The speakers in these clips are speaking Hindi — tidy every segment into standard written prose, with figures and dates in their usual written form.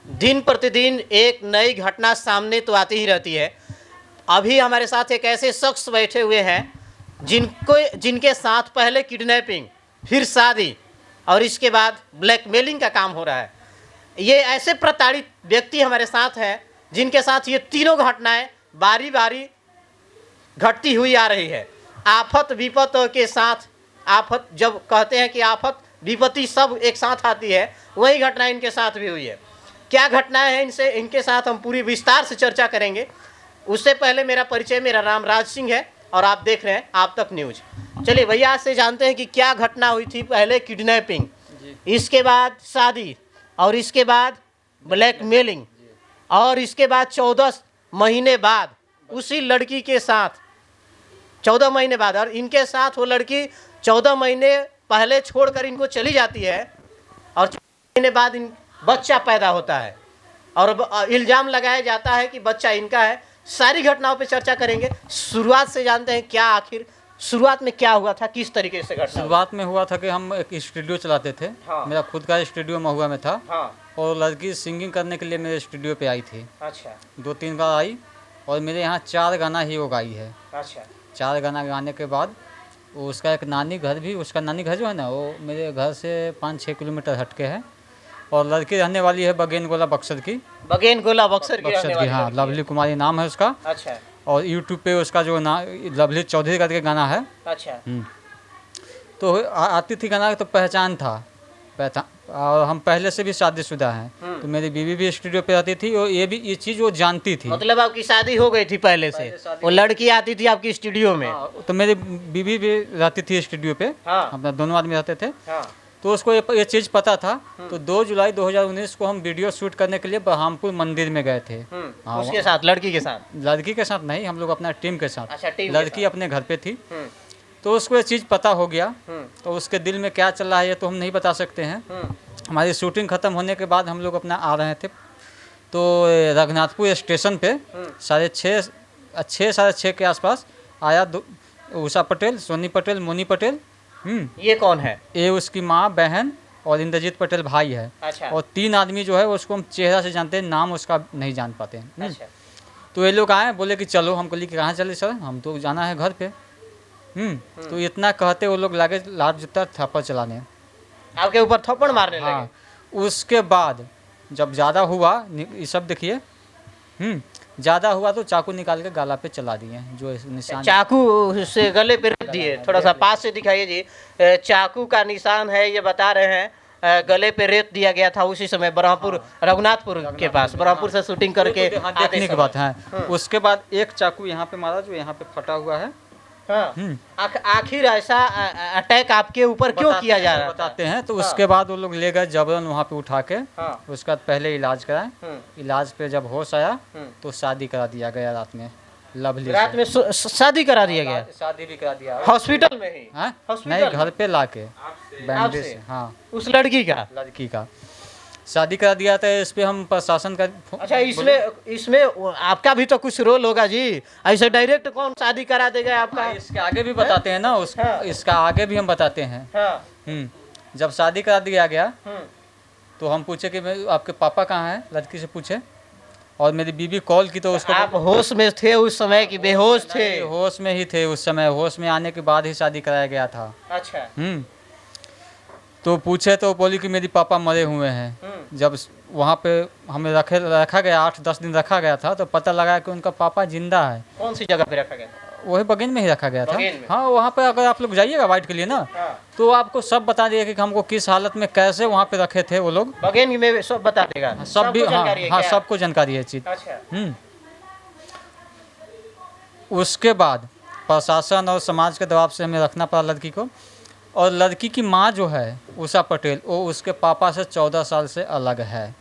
दिन प्रतिदिन एक नई घटना सामने तो आती ही रहती है। अभी हमारे साथ एक ऐसे शख्स बैठे हुए हैं जिनके साथ पहले किडनैपिंग, फिर शादी और इसके बाद ब्लैकमेलिंग का काम हो रहा है। ये ऐसे प्रताड़ित व्यक्ति हमारे साथ हैं जिनके साथ ये तीनों घटनाएं बारी बारी घटती हुई आ रही है। आफत विपत के साथ, आफत जब कहते हैं कि आफत विपत्ति सब एक साथ आती है, वही घटना इनके साथ भी हुई है। क्या घटनाएं हैं इनके साथ हम पूरी विस्तार से चर्चा करेंगे। उससे पहले मेरा परिचय, मेरा नाम राज सिंह है और आप देख रहे हैं आप तक न्यूज। चलिए भैया से जानते हैं कि क्या घटना हुई थी। पहले किडनैपिंग, इसके बाद शादी और इसके बाद ब्लैकमेलिंग और इसके बाद 14 महीने बाद उसी लड़की के साथ 14 महीने बाद, और इनके साथ वो लड़की 14 महीने पहले छोड़कर इनको चली जाती है और 14 महीने बाद बच्चा पैदा होता है और इल्ज़ाम लगाया जाता है कि बच्चा इनका है। सारी घटनाओं पे चर्चा करेंगे। शुरुआत से जानते हैं क्या आखिर शुरुआत में क्या हुआ था, किस तरीके से घटना शुरुआत में हुआ था कि हम एक स्टूडियो चलाते थे। हाँ। मेरा खुद का स्टूडियो महुआ में था। हाँ। और लड़की सिंगिंग करने के लिए मेरे स्टूडियो पे आई थी। अच्छा। 2-3 बार आई और मेरे यहाँ 4 गाना ही वो गाई है। अच्छा। 4 गाना गाने के बाद उसका एक नानी घर भी, उसका नानी घर जो है ना वो मेरे घर से 5-6 किलोमीटर हटके है। और लड़की रहने वाली है बगेन गोला बक्सर की। बगेन गोला बक्सर की, हाँ, लवली कुमारी नाम है उसका। अच्छा। और यूट्यूब पे उसका जो लवली चौधरी करके गाना है। अच्छा। तो आती थी गाना तो पहचान था। और हम पहले से भी शादीशुदा हैं। तो मेरी बीवी भी स्टूडियो पे रहती थी और ये चीज़ वो जानती थी। मतलब आपकी शादी हो गई थी पहले से? वो लड़की आती थी आपकी स्टूडियो में? तो मेरी बीवी भी रहती थी स्टूडियो पे। हाँ। अपना दोनों आदमी रहते थे। हाँ। तो उसको ये चीज़ पता था। तो 2 जुलाई 2019 को हम वीडियो शूट करने के लिए बरहामपुर मंदिर में गए थे। उसके साथ, लड़की के साथ? लड़की के साथ नहीं, हम लोग अपना टीम के साथ। अच्छा, टीम लड़की अपने घर पे थी। तो उसको ये चीज़ पता हो गया। तो उसके दिल में क्या चल रहा है ये तो हम नहीं बता सकते हैं। हमारी शूटिंग ख़त्म होने के बाद हम लोग अपना आ रहे थे तो रघुनाथपुर स्टेशन पे 6:30 के आसपास आया उषा पटेल, सोनी पटेल, मोनी पटेल। ये कौन है? ये उसकी माँ, बहन और इंद्रजीत पटेल भाई है। अच्छा। और 3 आदमी जो है उसको हम चेहरा से जानते हैं, नाम उसका नहीं जान पाते हैं। अच्छा। तो ये लोग आए, बोले कि चलो। हमको लिए कि कहाँ चले सर, हम तो जाना है घर पे। तो इतना कहते वो लोग लागे लात जूता थप्पड़ चलाने, आपके ऊपर थप्पड़ मारने लगे? हाँ। उसके बाद जब ज़्यादा हुआ, ये सब देखिए, ज़्यादा हुआ तो चाकू निकाल के गाला पे चला दिए जो निशान। चाकू से गले पे रख दिए? थोड़ा सा पास से दिखाइए जी। चाकू का निशान है, ये बता रहे हैं। गले पे रेत दिया गया था उसी समय बरहमपुर, रघुनाथपुर के पास। बरहमपुर से शूटिंग करके देखने के बाद है। उसके बाद एक चाकू यहाँ पे मारा जो यहाँ पे फटा हुआ है। आखिर ऐसा अटैक आपके ऊपर क्यों किया जा रहा है बताते हैं। तो उसके बाद वो लोग ले गए जबरन वहाँ पे उठा के। उसके बाद पहले इलाज कराए। इलाज पे जब होश आया तो शादी करा दिया गया रात में। लवली रात में शादी करा दिया गया? शादी भी करा दिया हॉस्पिटल में ही? नहीं, घर पे लाके बैंडेज से। हाँ, उस लड़की का शादी करा दिया था। इस पे हम प्रशासन का। अच्छा, इसमें आपका भी तो कुछ रोल होगा जी। ऐसे डायरेक्ट कौन शादी करा देगा आपका? इसके आगे भी बताते हैं ना। इसका आगे भी हम बताते हैं। जब शादी करा दिया गया तो हम पूछे कि आपके पापा कहाँ हैं, लड़की से पूछे। और मेरी बीवी कॉल की तो उसको। आप होश में थे उस समय कि बेहोश थे? होश में ही थे उस समय। होश में आने के बाद ही शादी कराया गया था। अच्छा। तो पूछे तो बोली कि मेरे पापा मरे हुए हैं। जब वहाँ पे हमें रखा गया, 8-10 दिन रखा गया था, तो पता लगा कि उनका पापा जिंदा है। कौन सी जगह पे रखा गया? वही बगेन में ही रखा गया था। हाँ, वहाँ पे अगर आप लोग जाइएगा वाइट के लिए ना, तो आपको सब बता दिया कि हमको किस हालत में कैसे वहाँ पे रखे थे वो लोग। बगेन में सब बता देगा? सब भी, हाँ, सबको जानकारी है चीज। अच्छा। उसके बाद प्रशासन और समाज के दबाव से हमें रखना पड़ा लड़की को। और लड़की की माँ जो है उषा पटेल, वो उसके पापा से 14 साल से अलग है।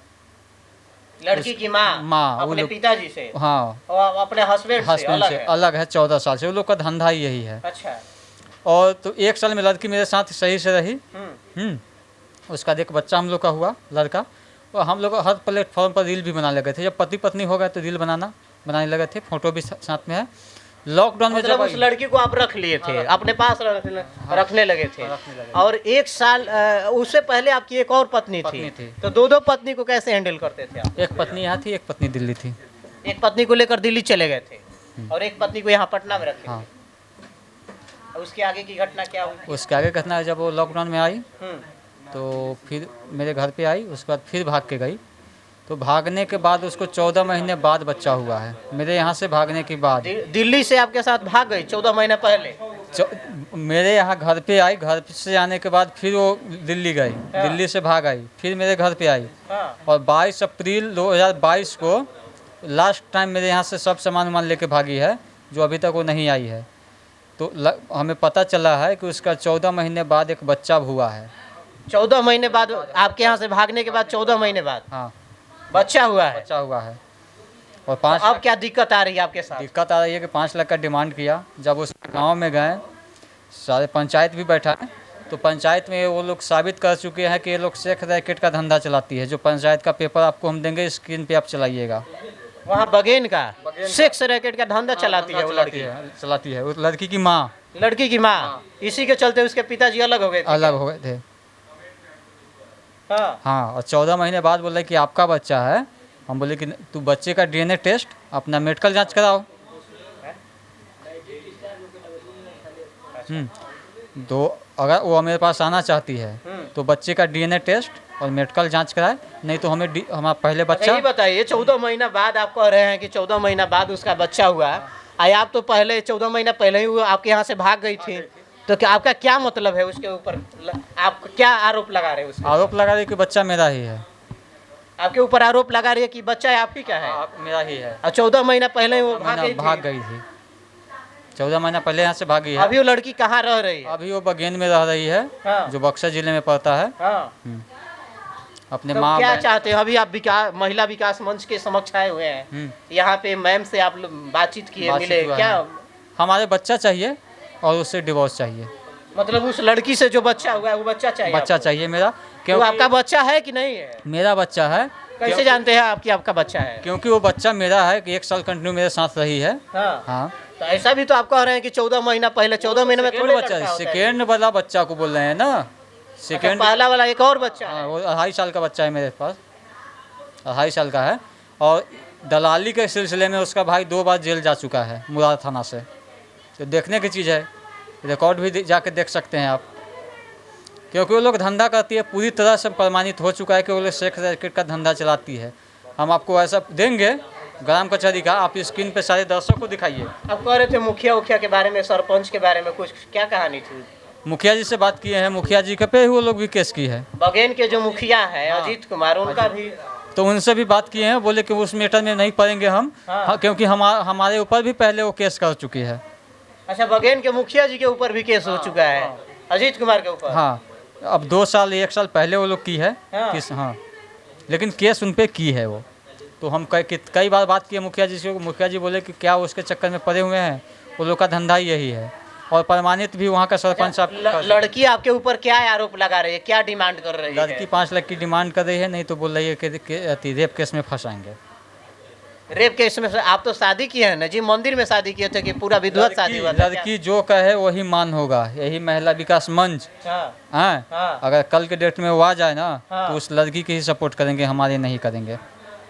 लड़की की माँ अपने पिताजी से? हाँ, और अपने हस्बैंड से अलग है 14 साल से। वो लोग का धंधा ही यही है। अच्छा। और तो 1 साल में लड़की मेरे साथ सही से रही। उसका एक बच्चा हम लोग का हुआ, लड़का। और हम लोग हर प्लेटफॉर्म पर रील भी बना लगे थे। जब पति पत्नी हो गए तो रील बनाने लगे थे। फोटो भी साथ में है। लॉकडाउन में मतलब जब उस लड़की को आप रख लिए थे, अपने पास रखने लगे थे। और 1 साल उससे पहले आपकी एक और पत्नी पत्नी थी, थी। तो दो पत्नी को कैसे हैंडल करते थे आप? एक पत्नी यहाँ थी, एक पत्नी दिल्ली थी। एक पत्नी को लेकर दिल्ली चले गए थे और एक पत्नी को यहाँ पटना में रखे हाँ, थे। और उसके आगे की घटना क्या हुई? उसके आगे घटना है, जब वो लॉकडाउन में आई हम्म, तो फिर मेरे घर पे आई, उसके बाद फिर भाग के गई। तो भागने के बाद उसको 14 महीने बाद बच्चा हुआ है, मेरे यहाँ से भागने के बाद। दिल्ली से आपके साथ भाग गई 14 महीने पहले? मेरे यहाँ घर पे आई, घर से आने के बाद फिर वो दिल्ली गई, दिल्ली से भाग आई, फिर मेरे घर पे आई। हाँ। और 22 अप्रैल 2022 को लास्ट टाइम मेरे यहाँ से सब सामान वामान लेके भागी है, जो अभी तक वो नहीं आई है। तो हमें पता चला है कि उसका 14 महीने बाद एक बच्चा हुआ है। 14 महीने बाद आपके यहाँ से भागने के बाद 14 महीने बाद हाँ, बच्चा हुआ है। बच्चा हुआ है। और 5 अब क्या दिक्कत आ रही है आपके साथ? दिक्कत आ रही है कि 5 लाख का डिमांड किया। जब उस गांव में गए, सारे पंचायत भी बैठा है, तो पंचायत में वो लोग साबित कर चुके हैं कि ये लोग सेक्स रैकेट का धंधा चलाती है। जो पंचायत का पेपर आपको हम देंगे, स्क्रीन पे आप चलाइएगा। वहाँ बगेन का सेक्स रैकेट का धंधा चलाती है वो लड़की? चलाती है, उस लड़की की माँ। लड़की की माँ। इसी के चलते उसके पिताजी अलग हो गए थे? अलग हो गए थे। हाँ। हाँ, और 14 महीने बाद बोले कि आपका बच्चा है। हम बोले कि तू बच्चे का DNA टेस्ट, अपना मेडिकल जांच कराओ। तो अगर वो मेरे पास आना चाहती है तो बच्चे का DNA टेस्ट और मेडिकल जांच कराए, नहीं तो हमें हमारा पहले बच्चा। ये बताइए, 14 महीना बाद आप कह रहे हैं कि 14 महीना बाद उसका बच्चा हुआ, आई आप तो पहले 14 महीना पहले ही वो आपके यहाँ से भाग गई थी, तो क्या आपका क्या मतलब है उसके ऊपर? आप क्या आरोप लगा रहे हैं उसके? आरोप लगा रही कि बच्चा मेरा ही है। आपके ऊपर आरोप लगा रही है कि बच्चा आप ही का है? मेरा ही है। और 14 महीना पहले ही वो भाग गई थी। 14 महीना पहले यहाँ से भागी है। अभी वो लड़की कहाँ रह रही है? अभी वो बगेन में रह रही है। हाँ। जो बक्सर जिले में पड़ता है। हाँ। अपने तो माँ क्या चाहते हो? अभी आप महिला विकास मंच के समक्ष आए हुए हैं, यहाँ पे मैम से आप बातचीत किए, मिले क्या? हमारे बच्चा चाहिए और उससे डिवोर्स चाहिए। मतलब उस लड़की से जो बच्चा हुआ है वो बच्चा चाहिए? बच्चा चाहिए मेरा। क्यों? आपका बच्चा है कि नहीं है? मेरा बच्चा है। कैसे जानते हैं आप कि आपका बच्चा है? क्योंकि वो बच्चा मेरा है कि 1 साल कंटिन्यू मेरे साथ रही है। हाँ। हाँ। तो ऐसा भी तो आप कह रहे हैं कि 14 महीना पहले, 14 महीने में थोड़े बच्चा, सेकेंड वाला बच्चा को बोल रहे हैं ना। सेकेंड पहला वाला एक और बच्चा है? वो 2.5 साल का बच्चा है मेरे पास, 2.5 साल का है। और दलाली के सिलसिले में उसका भाई 2 बार जेल जा चुका है मुरार थाना से। तो देखने की चीज़ है, रिकॉर्ड भी जाके देख सकते हैं आप। क्योंकि वो लोग धंधा करती है, पूरी तरह से प्रमाणित हो चुका है कि वो लोग सेक्स रैकेट का धंधा चलाती है। हम आपको ऐसा देंगे ग्राम कचहरी का, आप स्क्रीन पे सारे दर्शकों को दिखाइए। आप कह रहे थे मुखिया के बारे में, सरपंच के बारे में कुछ क्या कहानी थी? मुखिया जी से बात किए हैं, मुखिया जी के पे वो लोग भी केस की है। बगेन के जो मुखिया है अजीत कुमार, उनका भी, तो उनसे भी बात किए हैं। बोले कि उस मैटर में नहीं पड़ेंगे हम। हाँ, क्योंकि हमारे ऊपर भी पहले वो केस कर चुकी है। अच्छा, बगेन के मुखिया जी के ऊपर भी केस हो चुका है अजीत कुमार के ऊपर? हाँ, अब 2 साल 1 साल पहले वो लोग की है। हाँ, लेकिन केस उन पे की है वो। तो हम कई बार बात किए मुखिया जी से। मुखिया जी बोले कि क्या उसके चक्कर में पड़े हुए हैं, वो लोग का धंधा ही यही है। और प्रमाणित भी वहाँ का सरपंच साहब। लड़की आपके ऊपर क्या आरोप लगा रही है, क्या डिमांड कर रही है? लड़की 5 लाख की डिमांड कर रही है, नहीं तो बोल रही है कि रेप केस में फंसाएंगे। रेप केस में? आप तो शादी किए हैं ना जी, मंदिर में शादी किए थे कि पूरा विधिवत शादी हुआ था? लड़की जो कहे वही मान होगा। यही महिला विकास मंच। हाँ। अगर कल के डेट में वो आ जाए ना, तो उस लड़की की ही सपोर्ट करेंगे, हमारे नहीं करेंगे।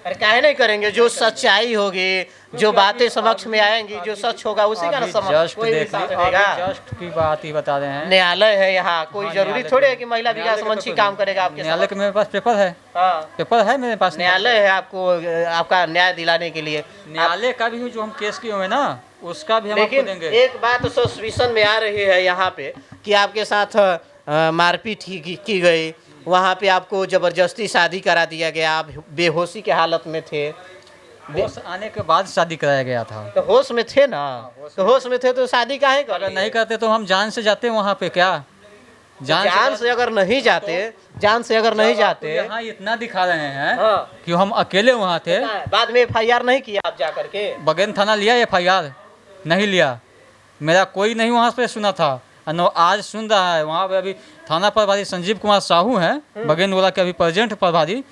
अरे काहे नहीं करेंगे? जो सच्चाई होगी, जो बातें समक्ष में आएंगी, जो सच होगा उसी का ना समक्ष कोई भी साथ देगा। जस्ट की बात ही बता रहे हैं। न्यायालय है यहाँ, कोई जरूरी थोड़े है कि महिला विकास मंच ही काम करेगा आपके? न्यायालय के मेरे पास पेपर है। पेपर है मेरे पास। न्यायालय है आपको, आपका न्याय दिलाने के लिए। न्यायालय का भी जो हम केस किए हुए ना, उसका भी हम आपको देंगे। एक बात सस्पिशन में आ रही है यहाँ पे कि आपके साथ मारपीट की गई, वहाँ पे आपको जबरदस्ती शादी करा दिया गया, आप बेहोशी के हालत में थे। होश आने के बाद शादी कराया गया था। तो होश में थे ना? तो होश में थे तो शादी काहे कर? अगर नहीं करते तो हम जान से जाते वहाँ पे। क्या जान से अगर नहीं जाते, जान से अगर नहीं जाते, यहाँ इतना दिखा रहे हैं कि हम अकेले वहाँ थे। बाद में FIR नहीं किया आप जा करके? बगेन थाना लिया FIR? नहीं लिया। मेरा कोई नहीं वहाँ पे सुना था। आज सुन रहा है। वहाँ पे अभी थाना प्रभारी संजीव कुमार साहू हैं, बगेन वाला के अभी प्रेजेंट प्रभारी।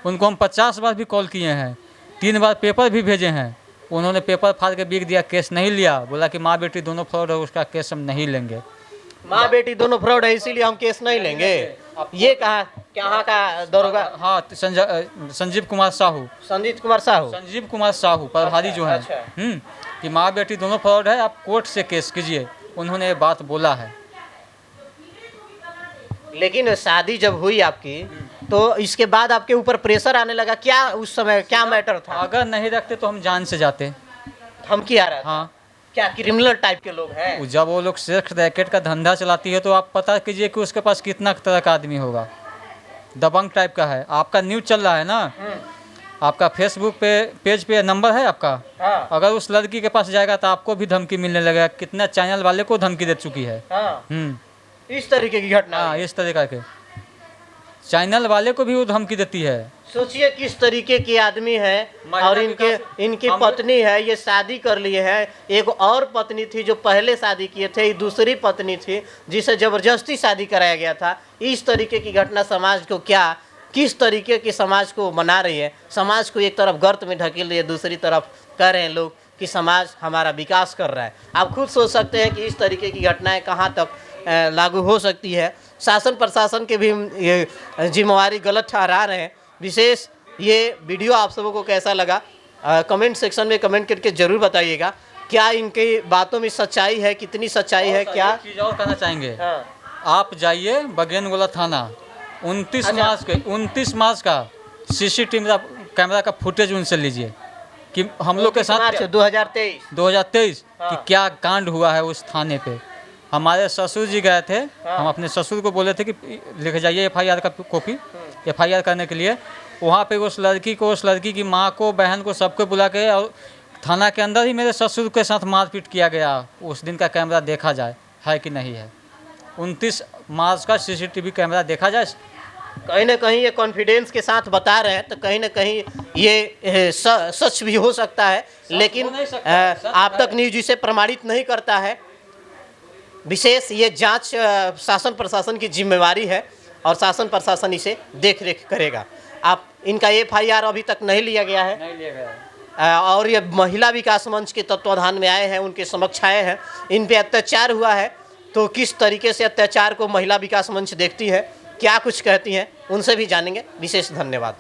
उनको हम 50 बार भी कॉल किए हैं, 3 बार पेपर भी भेजे हैं, उन्होंने पेपर फाड़ के बिक दिया, केस नहीं लिया, बोला कि माँ बेटी दोनों फ्रॉड है, उसका केस हम नहीं लेंगे। माँ बेटी दोनों फ्रॉड है इसीलिए हम केस नहीं लेंगे। ये कहाँ का दरोगा? हाँ, संजीव कुमार साहू, संजीत कुमार साहू। संजीव कुमार साहू प्रभारी जो है, अच्छा। कि माँ बेटी दोनों फ्रॉड है, आप कोर्ट से केस कीजिए, उन्होंने ये बात बोला है। लेकिन शादी जब हुई आपकी तो इसके बाद आपके ऊपर प्रेशर आने लगा, क्या उस समय क्या मैटर था? अगर नहीं रखते तो हम जान से जाते। धमकी आ रहा था? हाँ, क्या क्रिमिनल टाइप के लोग हैं? जब वो लोग सेक्स रैकेट का धंधा चलाती है तो आप पता कीजिए कि उसके पास कितना तरह का आदमी होगा, दबंग टाइप का है। आपका न्यूज़ चल रहा है ना, आपका फेसबुक पे पेज पे नंबर है आपका, हाँ, अगर उस लड़की के पास जाएगा तो आपको भी धमकी मिलने लगेगा। कितना चैनल वाले को धमकी दे चुकी है। हाँ। इस तरीके की घटना हाँ, हुई। इस तरीका के चैनल वाले को भी वो धमकी देती है। सोचिए किस तरीके के आदमी हैं और इनकी पत्नी है, ये शादी कर लिए हैं। एक और पत्नी थी जो पहले शादी किए थे, दूसरी पत्नी थी जिसे जबरदस्ती शादी कराया गया था। इस तरीके की घटना समाज को किस तरीके की समाज को बना रही है। समाज को एक तरफ गर्त में ढकेल रही है, दूसरी तरफ कह रहे हैं लोग कि समाज हमारा विकास कर रहा है। आप खुद सोच सकते हैं कि इस तरीके की घटनाएं कहाँ तक लागू हो सकती है। शासन प्रशासन के भी ये जिम्मेवारी गलत ठहरा रहे हैं। विशेष ये वीडियो आप सबों को कैसा लगा कमेंट सेक्शन में कमेंट करके ज़रूर बताइएगा। क्या इनकी बातों में सच्चाई है, कितनी सच्चाई है? क्या चीज़ और कहना चाहेंगे, हाँ, आप जाइए बगेनगोला थाना, 29 मार्च का CCTV कैमरा का फुटेज उनसे लीजिए कि हम लोग के साथ 2023 कि क्या कांड हुआ है उस थाने पे। हमारे ससुर जी गए थे, हम अपने ससुर को बोले थे कि लेके जाइए FIR का कॉपी, FIR करने के लिए। वहाँ पे उस लड़की की माँ को, बहन को, सबको बुला के और थाना के अंदर ही मेरे ससुर के साथ मारपीट किया गया। उस दिन का कैमरा देखा जाए है कि नहीं है, 29 मार्च का CCTV कैमरा देखा जाए। कहीं ना कहीं ये कॉन्फिडेंस के साथ बता रहे हैं तो कहीं ना कहीं ये सच भी हो सकता है, लेकिन हो नहीं सकता, आप तक न्यूज इसे प्रमाणित नहीं करता है। विशेष ये जांच शासन प्रशासन की जिम्मेवारी है और शासन प्रशासन इसे देख रेख करेगा। आप इनका FIR अभी तक नहीं लिया गया है, नहीं लिया गया है। और ये महिला विकास मंच के तत्वाधान में आए हैं, उनके समक्ष आए हैं। इन पे अत्याचार हुआ है तो किस तरीके से अत्याचार को महिला विकास मंच देखती है, क्या कुछ कहती हैं, उनसे भी जानेंगे। विशेष धन्यवाद।